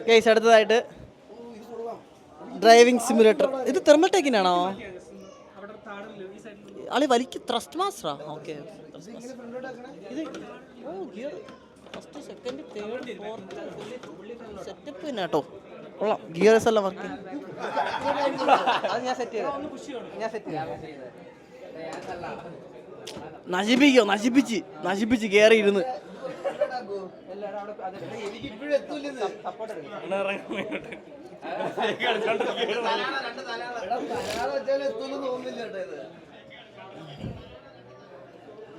Case അടുത്തതായിട്ട് driving simulator. ഇത് തെർമൽടെക്കിനാണോ? അളി വലിക്ക് ത്രസ്റ്റ് മാസ്റ്ററാ. ഓക്കെ, ഇത് gear first second third fourth setup തന്നെ കേട്ടോ. കൊള്ളാം, ഗിയർസ് എല്ലാം വർക്ക്. അത് ഞാൻ സെറ്റ് ചെയ്തു. നശിപ്പിച്ച് കയറി ഇരുന്ന്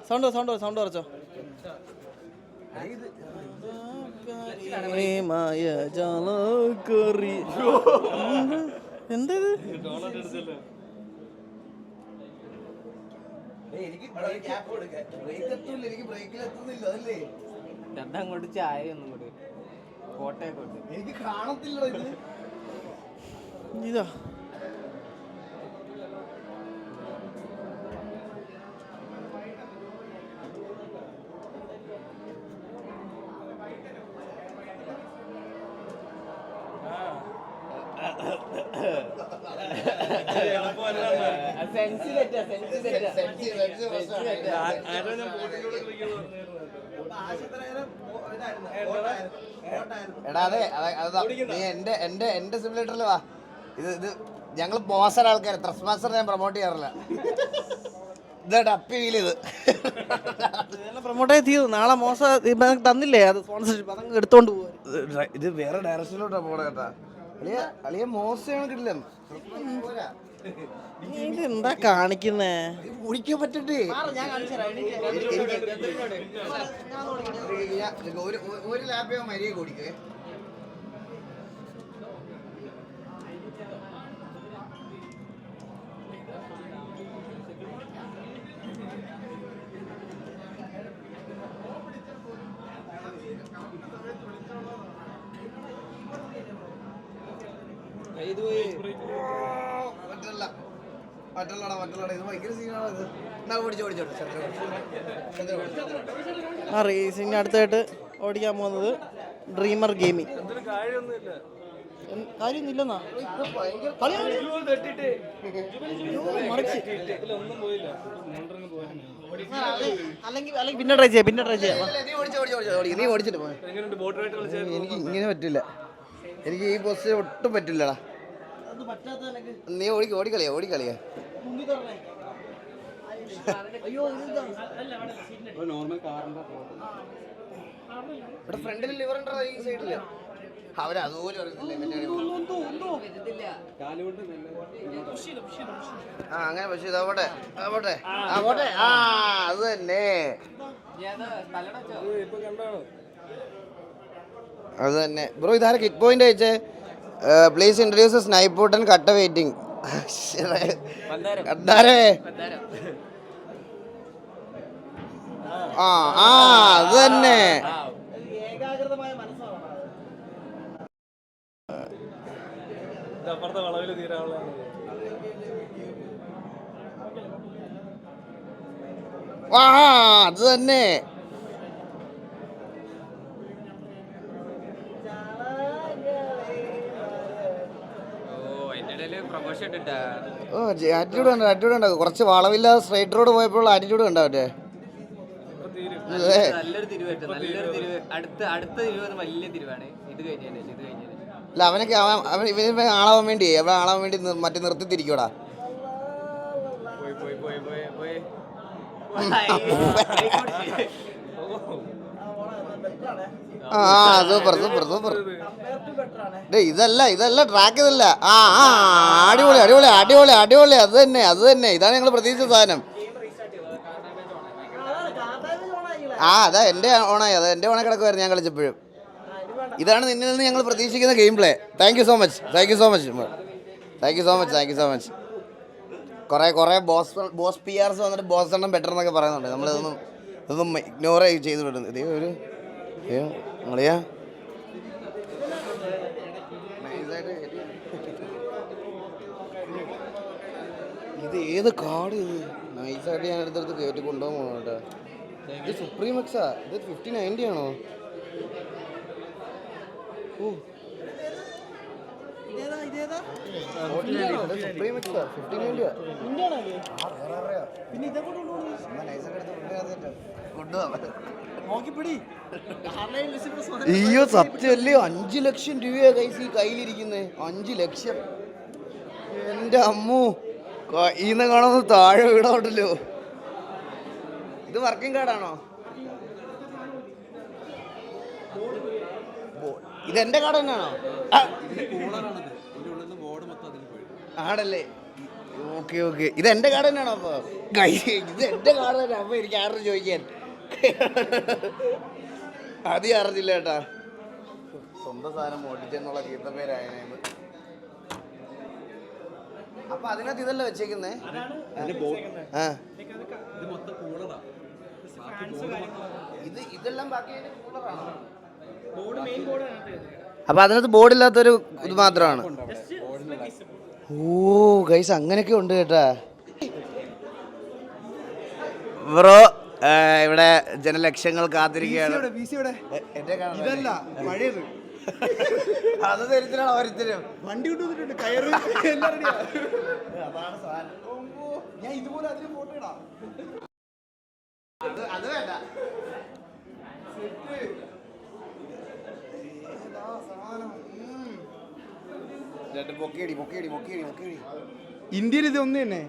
സൗണ്ട് കുറച്ചോ. എന്താ അങ്ങോട്ട് ചായ ഒന്നും കൂടി കോട്ടയൊക്കെ എനിക്ക് കാണത്തില്ല. ഇതാ എടാ അതെ നീ എന്റെ സിമുലേറ്ററിൽ വാ. ഇത് ഞങ്ങൾ മോശം ആൾക്കാർ ത്രസ്റ്റ് മാസ്റ്റർ ഞാൻ പ്രൊമോട്ട് ചെയ്യാറില്ല. പ്രൊമോട്ട് ചെയ്തു. നാളെ മോശം തന്നില്ലേ അത് സ്പോൺസർഷിപ്പ്, അതങ്ങ് എടുത്തോണ്ട് പോകും. ഇത് വേറെ ഡയറക്ഷനിലോട്ടാ പോണേ കേട്ടാ. അളിയ മോശം കിട്ടില്ല. എന്താ കാണിക്കുന്നേ? കുടിക്കാൻ പറ്റട്ടെ. ഒരു ലാപ്പ് മരിയെ കുടിക്കേ. ആ റേസിംഗ് അടുത്തായിട്ട് ഓടിക്കാൻ പോകുന്നത് ഡ്രീമർ ഗെയിമിംഗ്. കാര്യമൊന്നുമില്ലെന്നാ അല്ലെങ്കിൽ പിന്നെ ട്രൈ ചെയ്യാം. നീ ഓടിച്ചിട്ട് പോ. എനിക്ക് ഇങ്ങനെ പറ്റില്ല. എനിക്ക് ഈ ബസ് ഒട്ടും പറ്റില്ലടാ. നീ ഓടിക്കളിയാ. ഇവിടെ ഫ്രണ്ടിൽ ലിവർ ഉണ്ടോ ഈ സൈഡില്? അവരതുപോലെ അങ്ങനെ. പക്ഷെ ഇതാവട്ടെ അത് തന്നെ. അത് തന്നെ ബ്രോ. ഇതാരെ കിക്ക് പോയിന്റ് അയച്ചേ? പ്ലീസ് ഇൻട്രൊഡ്യൂസ് സ്നൈപ്പൂട്ടൻ കട്ട വെയിറ്റിംഗ്. അത് തന്നെ. അത് തന്നെ. ആറ്റിറ്റ്യൂഡ് ഉണ്ടോ? കുറച്ച് വളവില്ലാതെ സ്ട്രൈറ്റ് റോഡ് പോയപ്പോൾ ആറ്റിറ്റ്യൂഡ് ഉണ്ടോ? മറ്റേ അല്ല അവനൊക്കെ ഇവനെ ആളാവാൻ വേണ്ടി മറ്റേ നിർത്തിത്തിരിക്കൂടാ. സൂപ്പർ. ഇതല്ല ട്രാക്ക് ഇതല്ല. അടിപൊളി. അത് തന്നെ. ഇതാണ് ഞങ്ങൾ പ്രതീക്ഷിച്ച സാധനം. അതാ എൻ്റെ ഓണായി. എൻ്റെ ഓണ കിടക്കുമായിരുന്നു ഞാൻ കളിച്ചപ്പോഴും. ഇതാണ് നിന്നിൽ നിന്ന് ഞങ്ങൾ പ്രതീക്ഷിക്കുന്ന game play. Thank you so much. കുറേ ബോസ് പി ആർസ് വന്നിട്ട് ബോസ് എണ്ണം ബെറ്റർ എന്നൊക്കെ പറയുന്നുണ്ട്. ഇതൊന്നും ഇഗ്നോർ ചെയ്ത് വിടുന്നു. ഇതേ ഒരു നിങ്ങളിയാ ഇത് ഏത് കാർഡ്? ഇത് നൈസായിട്ട് ഞാൻ അടുത്തടുത്ത് കയറ്റി കൊണ്ടുപോകാൻ പോകണം കേട്ടോ. ഇത് സുപ്രീം എക്സാ. ഇത് 5090 ആണോ? പിന്നെ ഇതൊക്കെ നോക്കിപ്പിടി. അയ്യോ സത്യമല്ലേ, 5 ലക്ഷം രൂപയാ കൈസ് ഈ കയ്യിലിരിക്കുന്നത്. 5 ലക്ഷം എൻ്റെ അമ്മു. കയ്യിന്ന് കാണുന്ന താഴെ വീടോട്ടല്ലോ. ഇത് വർക്കിംഗ് കാർഡാണോ? ഇതെന്റെ കാർഡ് തന്നെയാണോ? ആണല്ലേ, ഓക്കെ ഓക്കെ. ഇത് എന്റെ കാർഡ് തന്നെയാണോ? അപ്പൊ ഇത് എന്റെ കാർഡ് തന്നെ. അപ്പൊ എനിക്ക് ആരും ചോദിക്കാൻ അത് അറിഞ്ഞില്ല കേട്ടാ. സ്വന്തം സാധനം മോട്ടിച്ചെന്നുള്ള കീർത്തപ്പേരായത്. അപ്പൊ അതിനകത്ത് ഇതല്ലേ വെച്ചേക്കുന്നേ? ഇതെല്ലാം ബാക്കി കൂളറാണോ? അപ്പൊ അതിനകത്ത് ബോർഡില്ലാത്തൊരു ഇത് മാത്രമാണ്. ഓ ഗൈസ്, അങ്ങനെയൊക്കെ ഉണ്ട് കേട്ടാ. ബ്രോ ഇവിടെ ജനലക്ഷങ്ങൾ കാത്തിരിക്കുകയാണ്. ഇതല്ല പഴയത്, അത് തരത്തിലാണ് ഓരോരുത്തരും വണ്ടി കൊണ്ടുവന്നിട്ടുണ്ട്, കയറ് എല്ലാം റെഡിയാ. ഞാൻ ഇതുപോലെ അതിന് ഫോട്ടോ ഇടാം. അത് വേണ്ട. പൊക്കേടി പൊക്കേടി പൊക്കേടി പൊക്കേടി. ഇന്ത്യയിൽ ഇത് ഒന്ന് തന്നെ,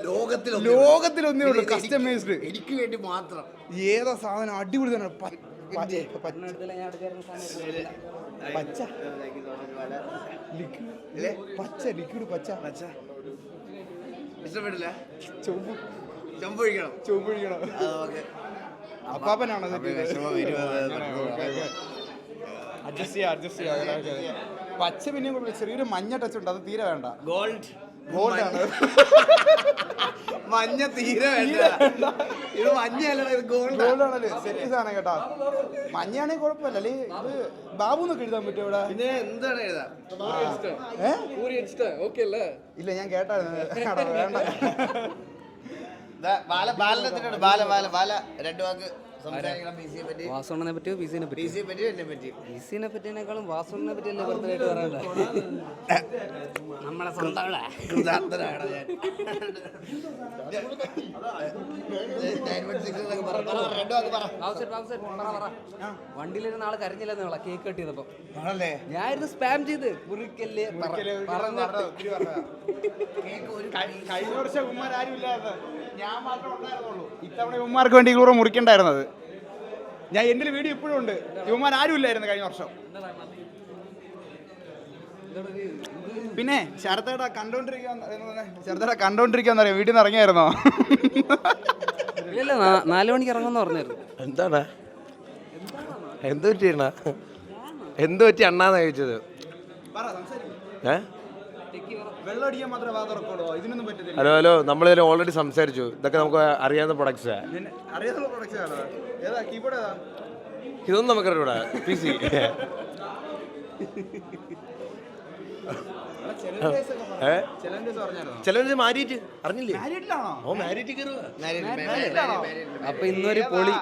ലോകത്തിലൊന്നേ ഉള്ളൂ കസ്റ്റമൈസ്ഡ്. എനിക്ക് വേണ്ടി മാത്രം. ഏതാ സാധനം, അടിപൊളി തന്നെ. പച്ച പച്ച ലിക്വിഡ് പച്ച ഇഷ്ടപ്പെട്ടില്ല? ചുവപ്പ് ചൊമ്പൊഴിക്കണം. ചുവപ്പൊഴിക്കണം. അപ്പാപ്പനാണോ? അഡ്ജസ്റ്റ് ചെയ്യാം. പച്ച പിന്നെയും കുഴപ്പമില്ല, ചെറിയൊരു മഞ്ഞ ടച്ച് ഉണ്ട്, അത് തീരെ വേണ്ട. ഗോൾഡ് ആണ്. മഞ്ഞ തീരെ വേണ്ട. ഇത് മഞ്ഞല്ല, ഇത് ഗോൾഡ് ആണല്ലേ. സെറ്റ് സാധനം കേട്ടാ. മഞ്ഞയാണെങ്കിൽ കുഴപ്പമില്ല. അല്ലേ ഇത് ബാബു എന്നൊക്കെ എഴുതാൻ പറ്റും ഇവിടെ. പിന്നെ എന്താണ് എഴുതാ? ഇല്ല, ഞാൻ കേട്ടായിരുന്നു. വേണ്ട. രണ്ടു വാക്ക് സംസാരിക്കണം. വാസുണ്ണനെ പറ്റിയോ പിസിനെ പറ്റി? പിസിനെ പറ്റിയേക്കാളും വാസുണ്ണനെ പറ്റി അല്ലേ ബർത്ത്ഡേ ആയിട്ട് പറയണ്ടേ? നമ്മളെ സ്വന്തം വണ്ടിയിലിരുന്ന ആള് കരഞ്ഞില്ലെന്ന് നിങ്ങളെ കേക്ക് കെട്ടിയതപ്പം. ഞാനിരുന്ന് സ്പാം ചെയ്ത് കുറിക്കല്ലേ കഴിഞ്ഞ വർഷം ഉമ്മാർ ആരും ഇല്ലാതെ ഞാൻ മാത്രമേ ഉണ്ടായിരുന്നുള്ളൂ. ഇത്തവണ ഉമ്മാർക്ക് വേണ്ടി കൂടെ മുറിക്കണ്ടായിരുന്നത്. ഞാൻ എൻ്റെ വീഡിയോ ഇപ്പോഴും ഉണ്ട്. ഇവന്മാർ ആരും ഇല്ലായിരുന്നു കഴിഞ്ഞ വർഷം. പിന്നെ ശരത്തേടാ കണ്ടോണ്ടിരിക്കാന്നറിയാം. വീട്ടിൽ നിന്ന് ഇറങ്ങിയായിരുന്നോ? ഇല്ല, 4 മണിക്ക് ഇറങ്ങുമെന്ന് പറഞ്ഞായിരുന്നു. എന്താണ് എന്ത് പറ്റിയാണ്? എന്ത് പറ്റി അണ്ണാന്ന് ചോദിച്ചത്? വെള്ളം അടിക്കാൻ മാത്രമേ വാ തുറക്കുള്ളൂ, ഇതിനൊന്നും പറ്റത്തില്ല. ഹലോ നമ്മളിതിൽ ഓൾറെഡി സംസാരിച്ചു. ഇതൊക്കെ നമുക്ക് അറിയാവുന്ന പ്രൊഡക്ട്സാ. അറിയാവുന്ന പ്രൊഡക്ട്സ് ആണ്. ഏതാ കീബോർഡ്? ഏതാ? ഇതൊന്നും നമുക്കറിയൂടാ. PC ചിലവര് മാരിയിട്ട് അറിഞ്ഞില്ലേ? ഓ മാരിയിട്ട് അപ്പൊ ഇന്നൊരു പൊളി,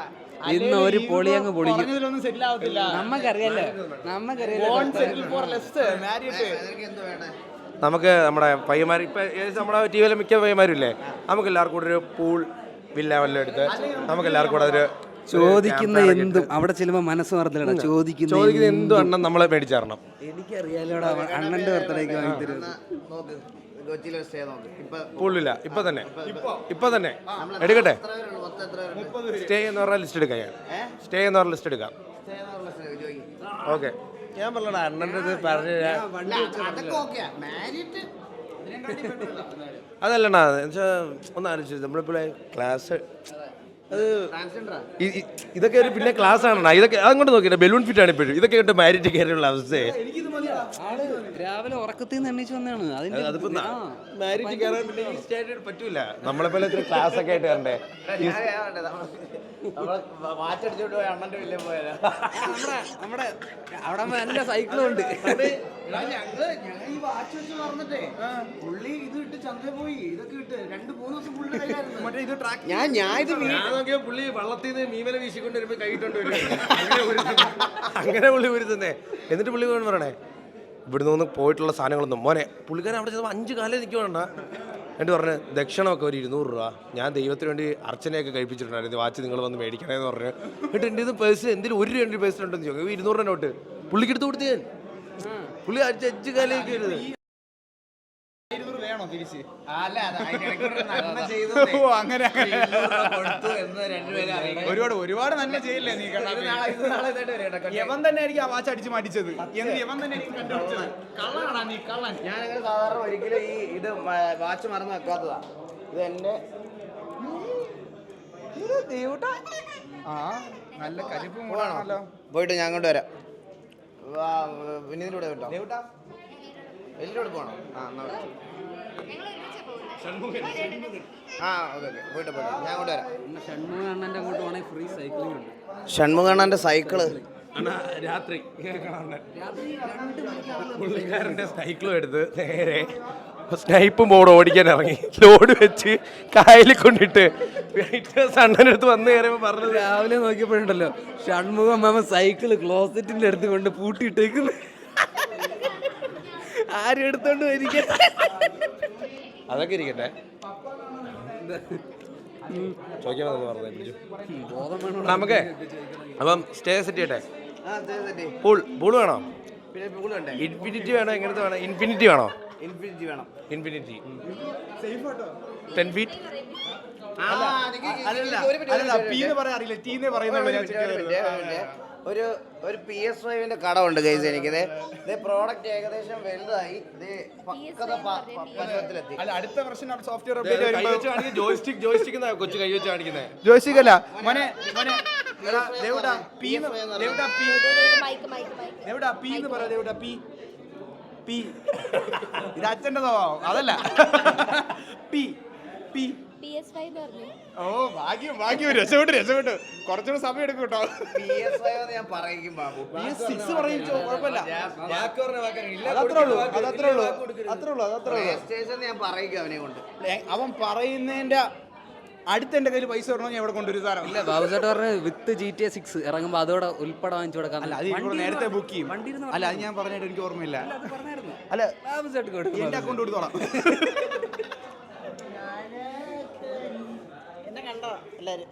ഇന്നൊരു പൊളി അങ്ങ് പൊളിക്കും. സെറ്റിൽ ആവത്തില്ല. നമുക്കറിയാലോ. നമുക്ക് നമ്മുടെ പയ്യന്മാർ ഇപ്പൊ നമ്മുടെ ടി വിയിലെ മിക്ക പയ്യന്മാരും ഇല്ലേ, നമുക്ക് എല്ലാവർക്കും കൂടെ ഒരു പൂൾ വില്ല വല്ലതും എടുത്ത് നമുക്ക് എല്ലാവർക്കും കൂടെ ഒരു ചോദിക്കുന്ന എന്തും അവിടെ ചെല്ലുമ്പോ മനസ്സ് മറന്നില്ല. ചോദിക്കുന്ന എന്തും അണ്ണൻ നമ്മളെ മേടിച്ചേരണം. എനിക്കറിയാലോടാ, അണ്ണന്റെ ബർത്ത്ഡേക്ക് വാങ്ങി തരും. പൂളില്ല ഇപ്പൊ തന്നെ എടുക്കട്ടെ. സ്റ്റേ എന്ന് പറഞ്ഞാൽ ലിസ്റ്റ് എടുക്കാം. സ്റ്റേ എന്ന് പറഞ്ഞ ലിസ്റ്റ് എടുക്കാം. ഓക്കെ, ഞാൻ പറഞ്ഞ അണ്ണൻ്റെ ഇത് പറഞ്ഞു. അതല്ലണ്ണാ, ഒന്ന് ആലോചിച്ചു നമ്മളിപ്പോൾ ക്ലാസ് അത് ഇതൊക്കെ ഒരു പിന്നെ ക്ലാസ് ആണോ? ഇതൊക്കെ അങ്ങോട്ട് നോക്കിയിട്ട് ബലൂൺ ഫിറ്റ് ആണ് ഇപ്പോഴും. ഇതൊക്കെ കണ്ട് മാരിറ്റ് കയറിയുള്ള അവസ്ഥയെ രാവിലെ ഉറക്കത്തിൽ നിന്ന് എണ്ണീച്ച് വന്നതാണ്. അതിപ്പോ മാരിറ്റ് കയറാൻ പിന്നെ ഈ സ്റ്റേറ്റ് പറ്റൂല. നമ്മളെ പോലെ ഇത്ര ക്ലാസ് ഒക്കെ ആയിട്ട് കണ്ടേ. നമ്മുടെ അവിടെ നല്ല സൈക്കിളും ഉണ്ട്. പുള്ളി വള്ളത്തിൽ നിന്ന് മീമല വീശിക്കൊണ്ട് വരുമ്പോ കൈയിട്ടുണ്ട് അങ്ങനെ പുള്ളി വരുത്തുന്നേ. എന്നിട്ട് പുള്ളി പറയണേ ഇവിടുന്ന് ഒന്ന് പോയിട്ടുള്ള സാധനങ്ങളൊന്നും മോനെ പുള്ളിക്കാരൻ അവിടെ ചെന്നപ്പോൾ 5 കാലം നിൽക്കുവാണ്ട എന്നിട്ട് പറഞ്ഞ് ദക്ഷിണമൊക്കെ ഒരു 200 രൂപ, ഞാൻ ദൈവത്തിന് വേണ്ടി അർച്ചനയൊക്കെ കഴിപ്പിച്ചിട്ടുണ്ടായിരുന്നു, വാച്ച് നിങ്ങൾ വന്ന് മേടിക്കണേന്ന് പറഞ്ഞു. എന്നിട്ട് എൻ്റെ ഇത് പേഴ്സ് എന്തെങ്കിലും 1 രൂപ പേഴ്സ് ഉണ്ടെന്ന് ചോദിക്കും. 200 നോട്ട് പുള്ളിക്ക് എടുത്ത് കൊടുത്ത് ഞാൻ. പുള്ളി 5 കാലേക്ക് വരുന്നത് വേണോ തിരിച്ച്? ഒരുപാട് നല്ല ചെയ്യില്ലേ നീ? യവൻ തന്നെ ആയിരിക്കും ആ വാച്ച് അടിച്ച് മാറ്റിച്ചത്. യവൻ തന്നെ കണ്ടുപിടിച്ചത്. കള്ളനാണോ നീ? കള്ളൻ. ഞാനങ്ങനെ സാധാരണ ഒരിക്കലും ഈ ഇത് വാച്ച് മറന്ന് വെക്കാത്തതാ. ഇത് എന്റെ ആ നല്ല കലിപ്പ് മൂടാണല്ലോ. പോയിട്ട് ഞാൻ അങ്ങോട്ട് വരാം. വിനീതിലൂടെ കേട്ടോ. എല്ലിലൂടെ പോകണം. ആ എന്നാ ആ ഓക്കെ ഓക്കെ പോയിട്ട് ഞാൻ അങ്ങോട്ട് വരാം. ഷൺമുഖണ്ണൻ്റെ അങ്ങോട്ട് പോകണമെങ്കിൽ ഫ്രീ സൈക്ലിംഗ് ഉണ്ട്. ഷൺമുഖണ്ണൻ്റെ സൈക്കിള് രാത്രി പുള്ളിക്കാരൻ്റെ സൈക്കിളും എടുത്ത് നേരെ സ്നൈപ്പും ബോർഡ് ഓടിക്കാൻ ഇറങ്ങി. ലോഡ് വെച്ച് കായലിൽ കൊണ്ടിട്ട് അണ്ണനടുത്ത് വന്ന് കയറിയപ്പോൾ പറഞ്ഞത് രാവിലെ നോക്കിയപ്പോഴുണ്ടല്ലോ ഷൺമുഖം മാമ സൈക്കിള് ക്ലോസറ്റിന്റെ അടുത്ത് കൊണ്ട് പൂട്ടിയിട്ടേക്കുന്നു. ആരും എടുത്തോണ്ട് വരിക. അതൊക്കെ ഇരിക്കട്ടെ, ചോദിക്കാൻ പറഞ്ഞു. നമുക്ക് അപ്പം സ്റ്റേ സെറ്റ് ചെയ്യട്ടെ. പൂൾ വേണോ? ഇൻഫിനിറ്റി വേണോ? എങ്ങനത്തെ വേണം? ഇൻഫിനിറ്റി വേണോ? ഇൻഫിനിറ്റി വേണം. Infinity 10 feet. ഒരു PS5 കടമുണ്ട് ഗൈസ്. എനിക്കിത് പ്രോഡക്റ്റ് ഏകദേശം വലുതായി. അടുത്ത വർഷം സോഫ്റ്റ്വെയർ അപ്ഡേറ്റ് ജോയിസ്റ്റിക് കൊച്ചു കൈ വെച്ച് കാണിക്കുന്നത്. ജോയിസ്റ്റിക് അല്ല മോനെ മോനെ ദേവുടാ പി ദേവുടാ പി ദേവുടാ പി എന്ന് പറ. ദേവുടാ പി പി ഇത് അച്ഛൻ്റെതോ? അതല്ല പി പി ഓ ഭാഗ്യം ഭാഗ്യം. രക്ഷപ്പെട്ടു. കുറച്ചുകൂടെ സമയം എടുക്കും കേട്ടോ. PS5 ഞാൻ പറയിക്കും ബാബു. PS6 പറയിച്ചോ, കുഴപ്പമില്ല. ഞാൻ പറയിക്കും അവനെ കൊണ്ട്. അവൻ പറയുന്നതിന്റെ അടുത്ത് എന്റെ കയ്യിൽ പൈസ വരണോ ഞാൻ ഇവിടെ കൊണ്ടുവരും സാറോ? ഇല്ല ബാബു ചേട്ടാ പറഞ്ഞ വിത്ത് GTA 6 ഇറങ്ങുമ്പോൾ അതോടെ ഉൾപ്പെടെ വാങ്ങിച്ചു കൊടുക്കാൻ. അല്ല അത് നേരത്തെ ബുക്ക് ചെയ്യും. അല്ല അത് ഞാൻ പറഞ്ഞിട്ട് എനിക്ക് ഓർമ്മയില്ല. അല്ല ബാബു ചേട്ടൻ കൊടുക്കും. എന്റെ അക്കൗണ്ട് കൊടുത്തോളാം. എന്നെ കണ്ടോ എല്ലാരും?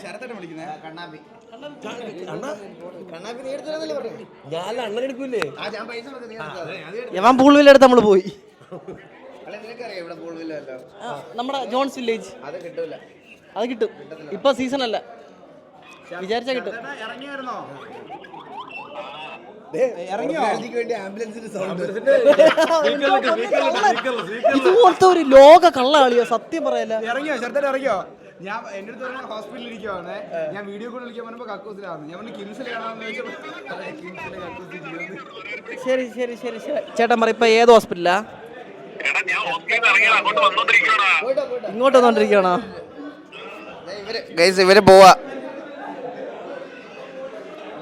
ശരത്തേട്ടൻ വിളിക്കുന്നേ കണ്ണാപ്പി ഞാൻ അണ്ണനെടുക്കൂലേ? യവാൻ പൂൾവില്ലെടുത്ത് നമ്മൾ പോയി. നിനക്കറിയാം ഇവിടെ പൂൾവില്ലല്ലോ? നമ്മുടെ ജോൺസ് വില്ലേജ്. അത് കിട്ടൂല. അത് കിട്ടും. ഇപ്പൊ സീസൺ അല്ല, വിചാരിച്ചാ കിട്ടും. ഇറങ്ങിയായിരുന്നോ? ഇതുപോലത്തെ ഒരു ലോക കള്ളാളിയോ സത്യം പറയല്ല. ഇറങ്ങിയോ ശരത്തേട്ടൻ ഇറങ്ങിയോ? ഞാൻ എന്റെ അടുത്ത് പറഞ്ഞ ഹോസ്പിറ്റലിൽ ഇരിക്കുവാണ്. ഞാൻ വീഡിയോ കോൾ വിളിക്കാൻ പറഞ്ഞപ്പോ കക്കൂസിലാണ്. ഞാൻ പറഞ്ഞു കിംസിൽ കാണാമെന്ന് ചോദിച്ചപ്പോൾ ശരി ശരി ശരി ശരി ചേട്ടൻ പറ. ഇപ്പൊ ഏത് ഹോസ്പിറ്റലാ? ഇങ്ങോട്ട് വന്നോണ്ടിരിക്കണോ? ഇവര് പോവാ.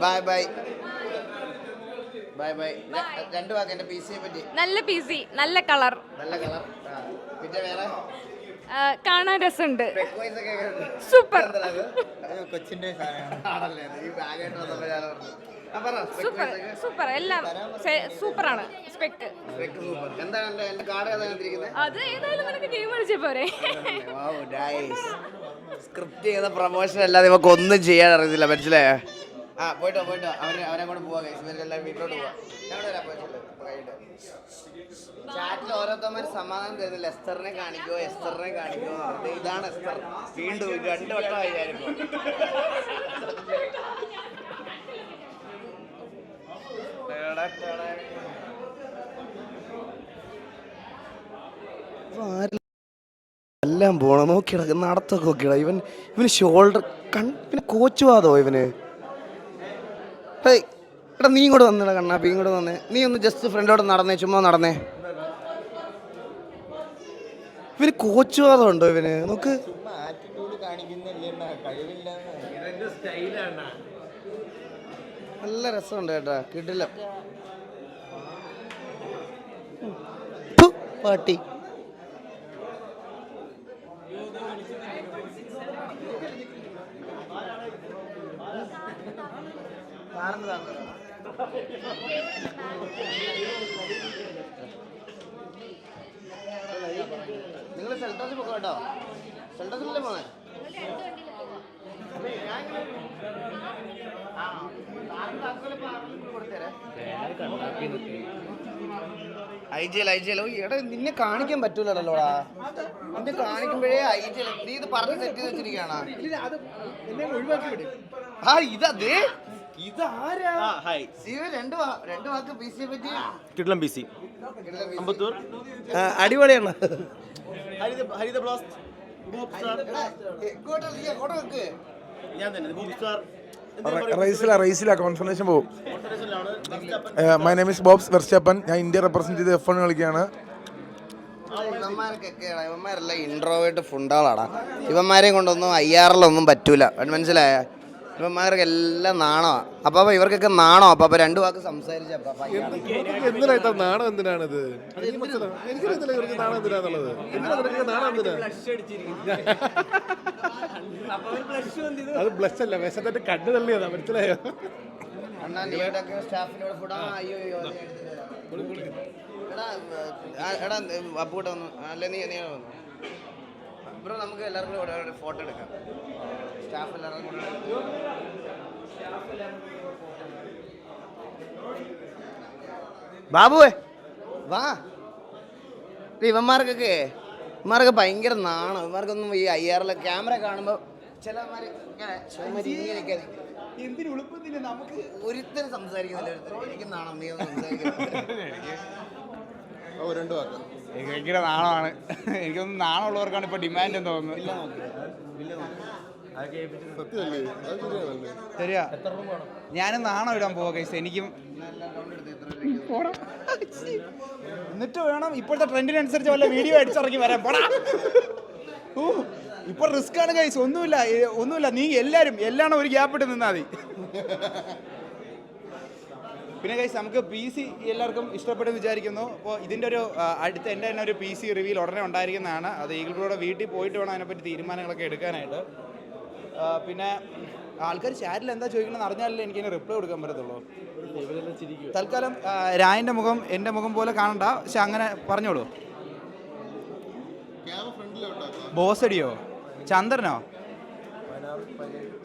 Bye bye bye bye. രണ്ട് വാക്ക് എന്റെ PC യെ പറ്റി. നല്ല PC, നല്ല കളർ, നല്ല കളർ. പിന്നെ വേറെ കാണാൻ രസമുണ്ട്. സൂപ്പർ. കൊച്ചിന്റെ ആണല്ലേ ഈ ബാഗായിട്ട് വന്നപ്പോൾ ഞാൻ പറഞ്ഞു. സൂപ്പർ സൂപ്പർ എല്ലാം സൂപ്പറാണ്. Spec super. എന്താണ് എന്റെ കാർഡ് ഏതാണ്ടിരിക്കുന്നത്? അത് ഏതായാലും നിനക്ക് ഗെയിം കളിച്ച പോരെ. സ്ക്രിപ്റ്റ് ചെയ്ത പ്രൊമോഷൻ അല്ലാതെ ഇവർക്ക് ഒന്നും ചെയ്യാൻ അറിയത്തില്ല, മനസ്സിലായോ? ആ പോയിട്ടോ അവരെ കൂടെ പോവാ. ഇവരെല്ലാം വീട്ടിലോട്ട് പോവാ. ഞങ്ങൾ വരാം. ചാറ്റിൽ ഓരോരുത്തന്മാർ സമാധാനം തരുന്നില്ല. എസ്തറിനെ കാണിക്കോ ഇതാണ് എസ്തർ. വീണ്ടും 2 വട്ടമായി ഞാനിപ്പോ. എല്ലാം പോണം. നോക്കിട നടത്തൊക്കെ നോക്കിട. ഇവന് ഷോൾഡർ പിന്നെ കോച്ച് വാതോ ഇവന്. എടാ നീ ഇങ്ങോട്ട് വന്നിട കണ്ണാപ്പി, ഇങ്ങോട്ട് വന്നേ. നീ ഒന്ന് ജസ്റ്റ് ഫ്രണ്ടോട്ട് നടന്നേ, ചുമ്മാ നടന്നേ. ഇവന് കോച്ച് വാദം ഉണ്ടോ ഇവന്? നോക്ക്. നല്ല രസമുണ്ട് കേട്ടാ, കിടിലം. പാട്ടി നിങ്ങൾ സെൽട്ടോസിൽ പോകാം കേട്ടോ. സെൽട്ടോസിലല്ലേ പോണേ? ഐജിഎൽ എടാ നിന്നെ കാണിക്കാൻ പറ്റൂലല്ലോടാ. നിന്നെ കാണിക്കുമ്പോഴേ ഐജിഎൽ നീ ഇത് പറഞ്ഞ് സെറ്റ് ചെയ്ത് വെച്ചിരിക്കുകയാണ്. ആ ഇതേ ഇതാരാ? രണ്ട് വാക്ക് പി സിയെ പറ്റി. കിട്ടലം PC അമ്പത്തൂർ അടിപൊളിയാണ്. ഹരിത ബ്ലാസ്റ്റ് എങ്ങോട്ട് വെക്ക്. ഞാൻ തന്നെ റേസിലാ കോൺഫർമേഷൻ പോകും. My name is bobs Verstappen. ഞാൻ ഇന്ത്യ റെപ്രസെന്റ് ചെയ്ത് F1 കളിക്കുകയാണ്. ഇവന്മാരെല്ലാം ഇൻട്രോവേർട്ട് ഫുണ്ടാളാടാ. ഇവന്മാരെയും കൊണ്ടൊന്നും IRLൊന്നും പറ്റൂല. മനസ്സിലായ? ഇവന്മാർക്ക് എല്ലാം നാണോ. അപ്പൊ ഇവർക്കൊക്കെ നാണോ. അപ്പൊ രണ്ട് വാക്ക് സംസാരിച്ച നാണം എന്തിനാണിത്? എനിക്കറിയത്തില്ല ഇവർക്ക് നാണം എന്തിനാന്നുള്ളത്. അത് ബ്ലഷ് അല്ല, വിശന്നിട്ട് കണ്ണു തള്ളിയതാ. മനസ്സിലായോ? സ്റ്റാഫിനോട് ഫുഡാ. അയ്യോ എടാ അപ്പൂട്ട വന്നു. അല്ല നീ ബ്രോ നമുക്ക് എല്ലാവർക്കും കൂടെ ഒരു ഫോട്ടോ എടുക്കാം. സ്റ്റാഫ് എല്ലാവർക്കും കൂടെ ബാബുവേ വാ. ഇവന്മാർക്കൊക്കെ ഭയങ്കര നാണം. ഇവന്മാർക്കൊന്നും ഈ IRL ക്യാമറ കാണുമ്പോൾ ചിലമാര് ഇങ്ങനെ എന്തിനുളുപ്പത്തിന് നമുക്ക് ഒരുത്തരം സംസാരിക്കുന്നില്ല. എനിക്ക് നാണം. നീ ഒന്ന് രണ്ട് വാക്ക്. ഭയങ്കര നാണമാണ്. എനിക്കൊന്നും നാണമുള്ളവർക്കാണ് ഇപ്പൊ ഡിമാൻഡ് എന്ന് തോന്നുന്നു. ശരിയാ, ഞാനും നാണം ഇടാൻ പോവാ കൈസ്. എനിക്കും എന്നിട്ട് വേണം ഇപ്പോഴത്തെ ട്രെൻഡിനനുസരിച്ച് വല്ല വീഡിയോ അടിച്ചിറങ്ങി വരാൻ. പോടാ. ഇപ്പൊ റിസ്ക് ആണ് കൈസ്. ഒന്നുമില്ല. നീ എല്ലാം ഒരു ഗ്യാപ്പ് ഇട്ട് നിന്നാ മതി. പിന്നെ കൈസ് നമുക്ക് PC എല്ലാവർക്കും ഇഷ്ടപ്പെട്ടെന്ന് വിചാരിക്കുന്നു. അപ്പോൾ ഇതിൻ്റെ ഒരു അടുത്ത എൻ്റെ തന്നെ ഒരു PC റിവ്യൂൽ ഉടനെ ഉണ്ടായിരിക്കുന്നതാണ്. അത് ഈഗിൾ ബ്രോയുടെ വീട്ടിൽ പോയിട്ട് വേണം അതിനെപ്പറ്റി തീരുമാനങ്ങളൊക്കെ എടുക്കാനായിട്ട്. പിന്നെ ആൾക്കാർ ചാറ്റിൽ എന്താ ചോദിക്കണമെന്ന് അറിഞ്ഞാലല്ലേ എനിക്കതിന് റിപ്ലൈ കൊടുക്കാൻ പറ്റത്തുള്ളൂ. തൽക്കാലം രായൻ്റെ മുഖം എൻ്റെ മുഖം പോലെ കാണണ്ട. പക്ഷെ അങ്ങനെ പറഞ്ഞോളൂ. ബോസ് അടിയോ? ചന്ദ്രനോ?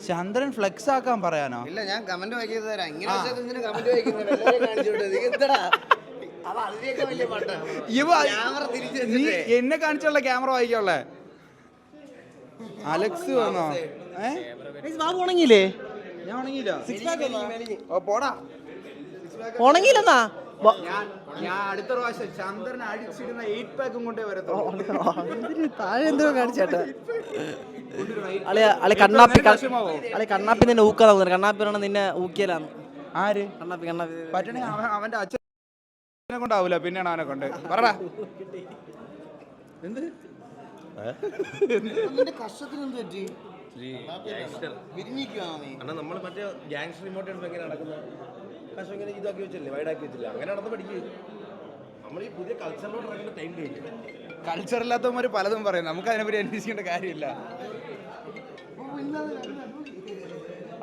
ചന്ദ്രൻ ഫ്ലെക്സ് ആക്കാൻ പറയാനോ? ഇല്ല, ഞാൻ കമന്റ് വായിക്കുന്നത് തരാം. ഇങ്ങനെ കമന്റ് വായിക്കുന്നത് എന്നെ കാണിച്ചുള്ള ക്യാമറ വായിക്കാനുള്ളേ. അലക്സ് വന്നോ? ബാബു ഉണങ്ങിയില്ലേ? ഞാൻ ഉണങ്ങിയില്ല. ഓ പോടാ. ഉണങ്ങിയില്ലെന്നാ. ഞാൻ അടുത്ത പ്രാവശ്യം ചന്ദ്രൻ അടിച്ചിടുന്ന 8 പാക്കും കൊണ്ടേ വരത്തുള്ളൂ. താഴെ എന്തോ കാണിച്ചേട്ടാ. കണ്ണാപ്പി നിന്നെ ഊക്കാതെ തോന്നുന്നു. കണ്ണാപ്പി പറയണ നിന്നെ ഊക്കിയലാന്ന്. ആര്? കണ്ണാപ്പി പറ്റണേ അവന്റെ അച്ഛനെ കൊണ്ടാവൂല, പിന്നെയാണ് അവനെ കൊണ്ട്. പറടാ. എന്ത് കഷ്ടത്തിന് എന്ത് പറ്റി? നമ്മൾ മറ്റേ ഗ്യാങ്സ്റ്റർ റിമോട്ട് എടുത്ത് എങ്ങനെ നടക്കുന്നത്? കഷ്ടം ഇങ്ങനെ ഇതാക്കി വെച്ചില്ലേ, വൈഡാക്കി വെച്ചില്ല. അങ്ങനെ നടന്ന് പഠിക്കുക. നമ്മൾ ഈ പുതിയ കൾച്ചറിലോട്ട് ഇറങ്ങുന്ന ടൈം കഴിഞ്ഞു. കൾച്ചറില്ലാത്തവന്മാർ പലതും പറയും. നമുക്ക് അതിനെപ്പറ്റി അന്വേഷിക്കേണ്ട കാര്യമില്ല.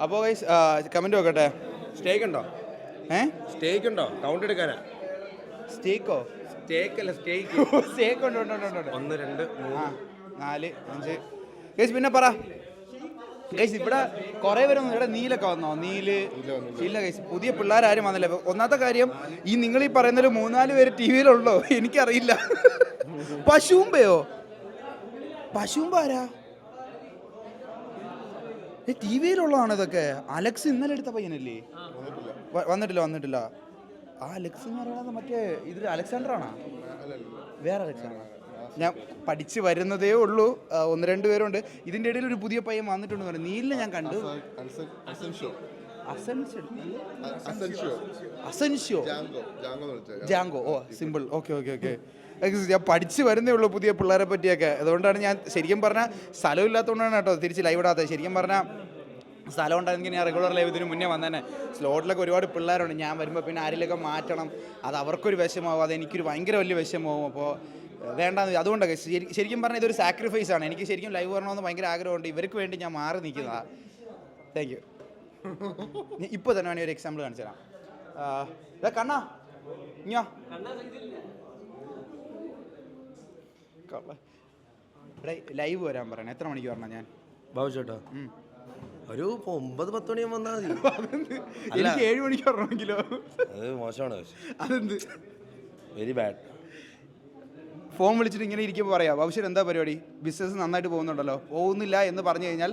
അപ്പോൾ കമന്റ് നോക്കട്ടെ. സ്റ്റേക്ക് ഉണ്ടോ? സ്റ്റേക്ക് ഉണ്ടോ? കൗണ്ട് എടുക്കാനാ? സ്റ്റേക്കോ? സ്റ്റേക്കല്ല, സ്റ്റേക്ക്. സ്റ്റേക്ക് ഉണ്ട്. 1 2 3 4 5 ഗൈസ്. പിന്നെ പറ ഗൈസ്. ഇവിടെ കുറേ പേരൊന്നും ഇവിടെ നീലൊക്കെ വന്നോ? ഇല്ല ഗൈസ്, പുതിയ പിള്ളേരാരും വന്നില്ല. ഒന്നാമത്തെ കാര്യം, ഈ നിങ്ങൾ ഈ പറയുന്നതിൽ 3-4 പേര് TV-യിലുള്ളോ? എനിക്കറിയില്ല. പശുമ്പയോ? പശുമ്പ ആരാ? TV-യിലുള്ളതാണ് ഇതൊക്കെ. അലക്സ് ഇന്നലെ എടുത്ത പയ്യനല്ലേ? വന്നിട്ടില്ല. ആ അലക്സ് എന്ന് പറയുന്നത് മറ്റേ ഇതിൽ അലക്സാണ്ടർ ആണോ? വേറെ അലക്സാണ്ടർ? ഞാൻ പഠിച്ച് വരുന്നതേ ഉള്ളൂ. 1-2 പേരുണ്ട്. ഇതിൻ്റെ ഇടയിൽ ഒരു പുതിയ പയ്യൻ വന്നിട്ടുണ്ടെന്ന് പറഞ്ഞു. നീലിനെ ഞാൻ കണ്ടു. അസൻഷ്യോ ജാങ്കോ. ഓ സിമ്പിൾ. ഓക്കെ. ഞാൻ പഠിച്ച് വരുന്നേ ഉള്ളൂ പുതിയ പിള്ളേരെ പറ്റിയൊക്കെ. അതുകൊണ്ടാണ് ഞാൻ ശരിക്കും പറഞ്ഞാൽ സ്ഥലമില്ലാത്തതുകൊണ്ടാണ് കേട്ടോ തിരിച്ച് ലൈവ് ഇടാത്തത്. ശരിക്കും പറഞ്ഞാൽ സ്ഥലം ഉണ്ടായിരുന്നെങ്കിൽ ഞാൻ റെഗുലർ ലൈവ് ഇതിന് മുന്നേ വന്നേനെ. സ്ലോട്ടിലൊക്കെ ഒരുപാട് പിള്ളേരുണ്ട്. ഞാൻ വരുമ്പോൾ പിന്നെ ആരെങ്കിലുമൊക്കെ മാറ്റണം. അത് അവർക്കൊരു വിഷമാവും, അത് എനിക്കൊരു ഭയങ്കര വലിയ വിഷമാവും. അപ്പോൾ വേണ്ടാന്ന്. അതുകൊണ്ടൊക്കെ ശരിക്കും പറഞ്ഞാൽ ഇതൊരു സാക്രിഫൈസ് ആണ്. എനിക്ക് ശരിക്കും ലൈവ് വരണമെന്ന് ഭയങ്കര ആഗ്രഹമുണ്ട്. ഇവർക്ക് വേണ്ടി ഞാൻ മാറി നിൽക്കുന്നതാണ്. Thank you. ഇപ്പോൾ തന്നെ വേണമെങ്കിൽ ഒരു എക്സാമ്പിൾ കാണിച്ചു തരാം. കണ്ണാ ഇങ്ങോ ലൈവ് വരാൻ പറയണേ. എത്ര മണിക്ക് വരണം ഞാൻ? ബാബുചേട്ടാ ഒരു 9-10 മണിയാകുമ്പോൾ വന്നാൽ മതി. എനിക്ക് 7 മണിക്ക് വരണമെങ്കിലോ? അത് മോശമാണ്. അതെന്ത്? Very bad. ഫോൺ വിളിച്ചിട്ട് ഇങ്ങനെ ഇരിക്കുമ്പോൾ പറയാം ബാബുശ്ശേരി എന്താ പരിപാടി, ബിസിനസ് നന്നായിട്ട് പോകുന്നുണ്ടല്ലോ. പോകുന്നില്ല എന്ന് പറഞ്ഞു കഴിഞ്ഞാൽ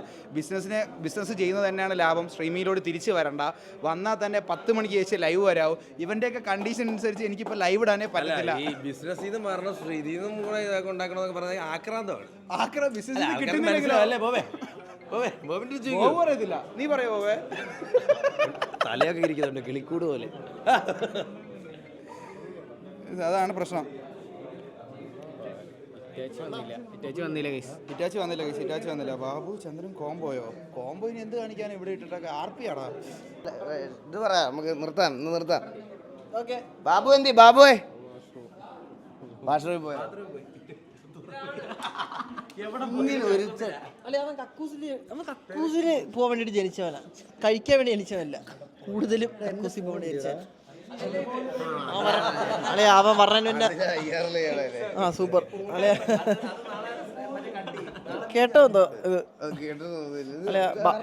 ബിസിനസ് ചെയ്യുന്നത് തന്നെയാണ് ലാഭം. സ്ട്രീമിങ്ങിലോട് തിരിച്ച് വരണ്ട, വന്നാൽ തന്നെ 10 മണിക്ക് ശേഷം ലൈവ് വരാവും. ഇവൻ്റെയൊക്കെ കണ്ടീഷൻ അനുസരിച്ച് എനിക്കിപ്പോൾ ലൈവ് ഇടാനേ പറ്റത്തില്ല. ഈ ബിസിനസ്സിൽ നിന്ന് മാറണം, ഇതിൽ നിന്നും കൂടെ ഇതൊക്കെ ഉണ്ടാക്കണമെന്നൊക്കെ പറഞ്ഞാൽ ആക്രാന്തമാണ്. ബിസിനസ് കിട്ടുന്നില്ലെങ്കിലോ? പറയത്തില്ല, നീ പറയോ ബോബേ? തലയൊക്കെ ഇരിക്കുന്നുണ്ട് കിളിക്കൂട് പോലെ. അതാണ് പ്രശ്നം. ഇറ്റാച്ച് വന്നില്ല. ബാബു ചന്ദ്രൻ കോംബോയോ? കോംബോ ഇനി എന്ത് കാണിക്കാനും ഇവിടെ ഇട്ടിട്ടൊക്കെ ആർപ്പിയാടാ. ഇത് പറയാം, നമുക്ക് നിർത്താം. ഓക്കെ, ബാബു എന്തി? ബാബുവേ വാഷ്റൂമിൽ പോയോ? അല്ലെ അവൻ കക്കൂസിന് പോകാൻ വേണ്ടിട്ട് ജനിച്ചവനാ, കഴിക്കാൻ വേണ്ടി ജനിച്ചവനല്ല. കൂടുതലും കക്കൂസിൽ പോകാൻ വേണ്ടി ജനിച്ചവൻ. അല്ലെ അവൻ പറഞ്ഞ സൂപ്പർ. അല്ലെ കേട്ടോ എന്തോ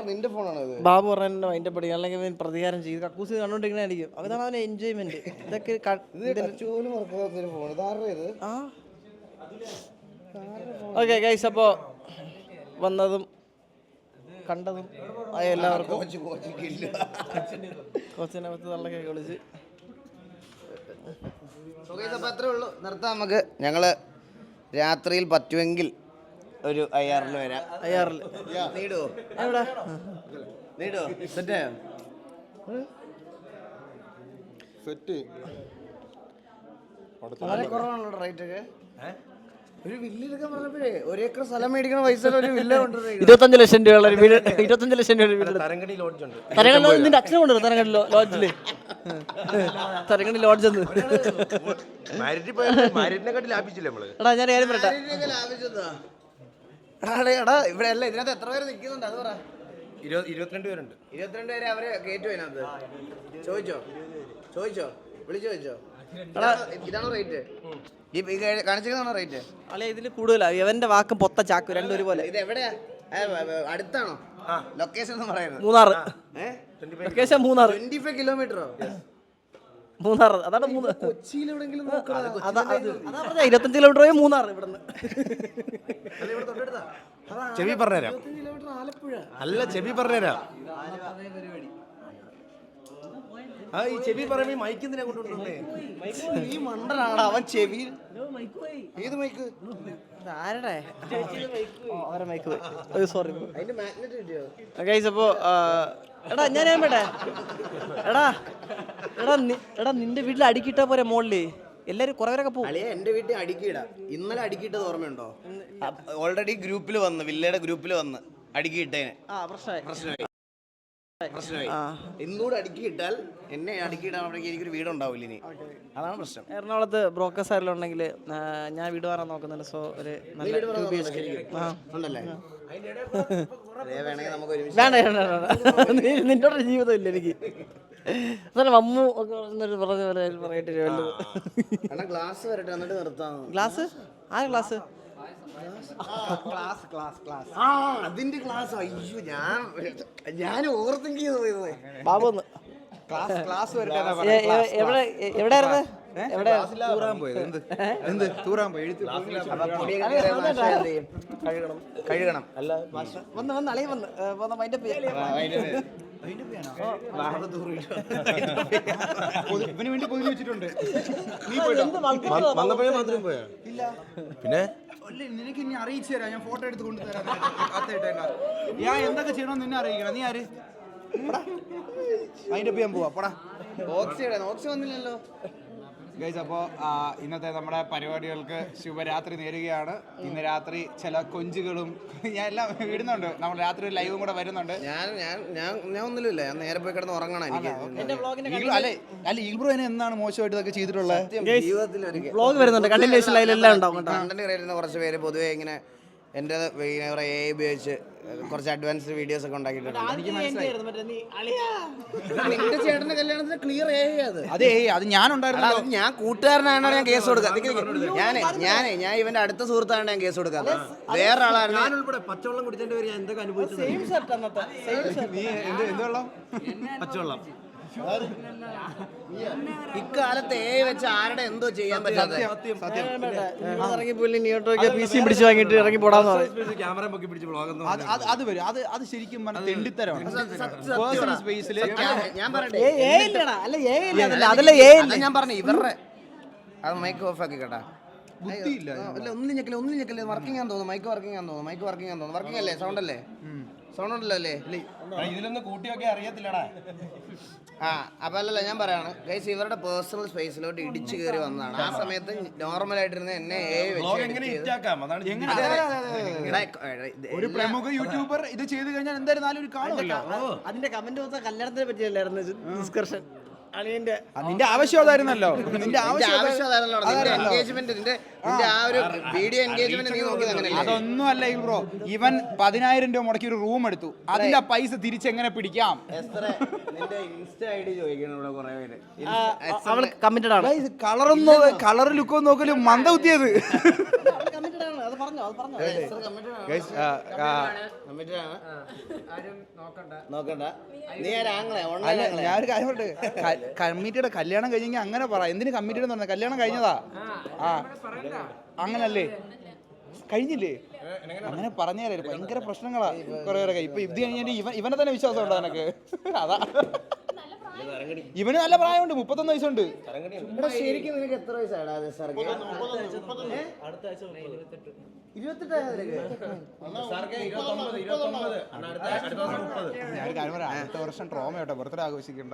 നിന്റെ ഫോണാണ് ബാബു പറഞ്ഞ അതിന്റെ പടി, അല്ലെങ്കിൽ പ്രതികാരം ചെയ്ത് കക്കൂസ് കണ്ടോണ്ടിരിക്കണായിരിക്കും. അതാണ് അവന്റെ എൻജോയ്മെന്റ്. ഇതൊക്കെ ഓക്കെ ഗൈസ്, അപ്പോൾ വന്നതും കണ്ടതും ആയ എല്ലാവർക്കും കോച്ചിനെ പറ്റി തള്ളൊക്കെ വിളിച്ച് അത്രേ ഉള്ളൂ, നിർത്താം നമുക്ക്. ഞങ്ങള് രാത്രിയിൽ പറ്റുമെങ്കിൽ ഒരു 5000 വരാം. 5000 നീടുവോ? എവിടെ നീടുവോ? സെറ്റായോ? വളരെ കുറവാണല്ലോ റേറ്റ് ഒക്കെ. ഒരു വില്ലെടുക്കാൻ പറഞ്ഞപ്പോഴേ 1 ഏക്കർ സ്ഥലം മേടിക്കണ പൈസ ഒരു വില്ല കൊണ്ടുവരുന്നത് 25 ലക്ഷം രൂപയുള്ള ഒരു വീട്. 25 ലക്ഷം രൂപ വീട്. തരങ്കടി ലോഡ്ജ് ഉണ്ട്. തരങ്കടി നിന്റെ അച്ഛനെ കൊണ്ടുവരും. തരങ്കടി ലോഡ്ജില് തരങ്കടി ലോഡ്ജ് എന്ന്. മാരിറ്റിനെക്കാട്ടി ലാഭിച്ചില്ലേ നമ്മള്? എടാ ഞാൻ കാര്യം പറയട്ടെ. എടാ ഇവിടെ അല്ല, ഇതിനകത്ത് എത്ര പേര് നിൽക്കുന്നുണ്ട് അത് പറ. 22 പേരുണ്ട്. 22 പേരെ അവരെ കയറ്റു. അതിനകത്ത് ചോദിച്ചോ വിളിച്ചു ചോദിച്ചോ? ഇതാണോ റേറ്റ്? ഈ കാണിച്ചിരിക്കുന്നതാണോ റേറ്റ്? അല്ലെ ഇതില് കൂടുതലാ. ഇവന്റെ വാക്കും പൊത്ത ചാക്ക് രണ്ടും ഒരുപോലെ. ഇത് എവിടെയാ? അടുത്താണോ ലൊക്കേഷൻ എന്ന് പറയുന്നത്? മൂന്നാർ ലൊക്കേഷൻ. 25 കിലോമീറ്ററോ? മൂന്നാർ. അതാണ് കൊച്ചിയിൽ എവിടെയെങ്കിലും 25 കിലോമീറ്റർ പോയി മൂന്നാർ ഇവിടുന്ന്. ചെവി പറഞ്ഞുതരാം. ആലപ്പുഴ അല്ല, ചെവി പറഞ്ഞുതരാം. ഈ ചെവി പറയുമ്പോ മൈക്ക് എന്തിനാ കൊണ്ടുവന്നേ? ഈ മണ്ടനാണ് അവൻ. ചെവി ഏത് മൈക്ക്? ആരുടെ അവരെ മൈക്ക് പോയി. സോറി അതിന്റെ മാഗ്നറ്റ് കിട്ടിയോ? ഗൈസ്, അപ്പോ എടാ ഞാൻ വേണ്ടേ എടാ നിന്റെ വീട്ടിൽ അടുക്കിട്ടാ പോരെ മോളില്? എല്ലാരും കുറെ പേരൊക്കെ പോകും. അളിയ എന്റെ വീട്ടിൽ അടുക്കിയിടാ. ഇന്നലെ അടുക്കിയിട്ടത് ഓർമ്മയുണ്ടോ? ഓൾറെഡി ഗ്രൂപ്പിൽ വന്ന്, വില്ലയുടെ ഗ്രൂപ്പിൽ വന്ന് അടുക്കിയിട്ടേനെ. പ്രശ്നമായി. ഇന്നൂടെ അടുക്കിയിട്ടാൽ എന്നെ അടുക്കിയിടാൻ എനിക്കൊരു വീടുണ്ടാവില്ല ഇനി. അതാണ് പ്രശ്നം. എറണാകുളത്ത് ബ്രോക്കേഴ്സ് ആരെല്ലാം ഉണ്ടെങ്കിൽ ഞാൻ വീട് മാറാൻ നോക്കുന്നുണ്ട്. സോ ഒരു നല്ല ഉണ്ടല്ലേ? വേണമെങ്കിൽ നമുക്ക് വേണ്ട നിന്റെ ഒരു ജീവിതം ഇല്ല എനിക്ക്. എന്നാലും മമ്മു ഒക്കെ പറഞ്ഞ പോലെ പറയട്ടെ. ഗ്ലാസ് വരട്ടെ എന്നിട്ട് നിർത്താം. ഗ്ലാസ്? ആ ഗ്ലാസ് അതിന്റെ ക്ലാസ്. അയ്യോ, ഞാൻ ഓവർ തിങ്ക് ചെയ്ത് പോയത്. ബാബു ഒന്ന് ക്ലാസ് എവിടെയായിരുന്നു? തൂറാൻ പോയത്. എന്ത് തൂറാൻ പോയി? കഴുകണം. അല്ല വന്ന് അളയും വന്ന് മൈൻഡപ്പ് ഇവന് വേണ്ടി പൊതിഞ്ഞു വെച്ചിട്ടുണ്ട്. നീ പോയിട്ടോ? വന്നപ്പോഴേ മാത്രം പോയാ? ഇല്ല. പിന്നെ നിനക്ക് ഇനി അറിയിച്ചു തരാം. ഞാൻ ഫോട്ടോ എടുത്ത് കൊണ്ടുതരാം. ഞാൻ എന്തൊക്കെ ചെയ്യണമെന്ന് നിന്നെ അറിയിക്കണം. നീ ആര്? അതിന്റെ ചെയ്യാൻ പോവാ. പോടാ. ഓക്സി വന്നില്ലല്ലോ ഗൈസ്. അപ്പോൾ ഇന്നത്തെ നമ്മുടെ പരിപാടികൾക്ക് ശുഭരാത്രി നേരുകയാണ്. ഇന്ന് രാത്രി ചില കൊഞ്ചുകളും ഞാൻ എല്ലാം ഇടുന്നുണ്ട്. നമ്മൾ രാത്രി ലൈവും കൂടെ വരുന്നുണ്ട്. ഞാൻ ഒന്നുമില്ല. ഞാൻ നേരെ പോയി കിടന്ന് ഉറങ്ങണം. എനിക്ക് അല്ല ഈൽബ്രോ എന്നാണ് മോശമായിട്ട് ഇതൊക്കെ ചെയ്തിട്ടുള്ളത്? ജീവിതത്തിൽ വ്ലോഗ് വരുന്നുണ്ട്. കണ്ടിന്യൂഷൻ ലൈലെല്ലാം ഉണ്ടാവും. കണ്ടന്റ് ക്രിയേറ്റ് ചെയ്യുന്ന കുറച്ച് പേര് പൊതുവെ ഇങ്ങനെ എൻ്റെ എ ഉപയോഗിച്ച് കുറച്ച് അഡ്വാൻസ്ഡ് വീഡിയോസ് ഒക്കെ ഉണ്ടാക്കിയിട്ടുണ്ട്. നിന്റെ ചേട്ടന്റെ കല്യാണത്തിന് ക്ലിയർ അത് അതെ അത് ഞാനുണ്ടായിരുന്നു. അത് ഞാൻ കൂട്ടുകാരനാണ് ഞാൻ കേസ് കൊടുക്കുക. ഞാൻ ഇവന്റെ അടുത്ത സുഹൃത്താണ് ഞാൻ കേസ് കൊടുക്കാതെ. വേറെ ആളായിരുന്നു പച്ചവെള്ളം കുടിച്ചതിന്റെ പേര് ഞാൻ എന്തൊക്കെ അനുഭവിച്ചത്. സെയിം സെറ്റ് അന്നത്തെ നീ എന്ത് വെള്ളം? പച്ചവെള്ളം ഇക്കാലത്ത് വെച്ച് ആരുടെ എന്തോ ചെയ്യാൻ പറ്റാതെ ഇറങ്ങിപ്പോയില്ലേ നിയോട്ടോയ്ക്ക് പി സി പിടിച്ച് വാങ്ങിയിട്ട് ഇറങ്ങി പോടാന്ന് പറയും. ക്യാമറ പൊക്കി പിടിച്ച് വ്ളോഗ് അത് വരും. അത് ശരിക്കും പറഞ്ഞാൽ തെണ്ടിത്തരമാണ്. പേഴ്സണൽ സ്പേസിൽ ഞാൻ പറയട്ടെ അതല്ല ഞാൻ പറഞ്ഞു ഇവരുടെ അത് മൈക്ക് ഓഫ് ആക്കി കേട്ടാ. ബുദ്ധിയില്ല. ഒന്നും ഞെക്കല്ലേ വർക്കിംഗ് ആണെന്ന് തോന്നുന്നു. മൈക്ക് വർക്കിംഗ് ആണെന്ന് തോന്നുന്നു. വർക്കിംഗ് അല്ലേ? സൗണ്ട് അല്ലേ? സൗണ്ട് ഉണ്ടല്ലോ അല്ലേ? ഇതിലൊന്നും കൂട്ടിയൊക്കെ അറിയത്തില്ലടാ. അപ്പൊ അല്ലല്ല ഞാൻ പറയാണ് ഗൈസ്, ഇവരുടെ പേഴ്സണൽ സ്പേസിലോട്ട് ഇടിച്ചു കയറി വന്നതാണ്. ആ സമയത്ത് നോർമൽ ആയിട്ടിരുന്ന എന്നെ ഒരു പ്രമുഖ യൂട്യൂബർ ഇത് ചെയ്ത് കഴിഞ്ഞാൽ എന്തായാലും ഒരു കാണുമല്ലോ. അതിന്റെ കമന്റ് മൊത്തം കല്യാണത്തിനെ പറ്റിയല്ലായിരുന്നു ഡിസ്കഷൻ. അളിയന്റെ നിന്റെ ആവശ്യം അതായിരുന്നല്ലോ. നിന്റെ അതൊന്നും അല്ല ബ്രോ. ഇവൻ 10,000 രൂപ മുടക്കി ഒരു റൂം എടുത്തു. അതിന്റെ പൈസ തിരിച്ചെങ്ങനെ പിടിക്കാം? കമ്മിറ്റഡ് ആണ്. കളർ ലുക്കും നോക്കലും മന്ദ കുത്തിയത്. ഞാനൊരു കാര്യം പറയട്ടെ, കമ്മിറ്റിയുടെ കല്യാണം കഴിഞ്ഞെങ്കിൽ അങ്ങനെ പറ. എന്തിന് കമ്മിറ്റിയുടെ എന്ന് പറഞ്ഞാൽ കല്യാണം കഴിഞ്ഞതാ. അങ്ങനല്ലേ? കഴിഞ്ഞില്ലേ? അങ്ങനെ പറഞ്ഞാലേ ഭയങ്കര പ്രശ്നങ്ങളാ കുറെ പേരൊക്കെ. ഇപ്പൊ ഇത് കഴിഞ്ഞിട്ട് ഇവനെ തന്നെ വിശ്വാസം ഉണ്ടോ നിനക്ക്? അതാ ഇവന് നല്ല പ്രായമുണ്ട്, 31 വയസ്സുണ്ട്. ശരിക്കും നിനക്ക് എത്ര വയസ്സാണ്? ഞാൻ കാര്യം പറയാം, അടുത്ത വർഷം ട്രോമ കേട്ടോ, ബർത്ത്ഡേ ആഘോഷിക്കണ്ട.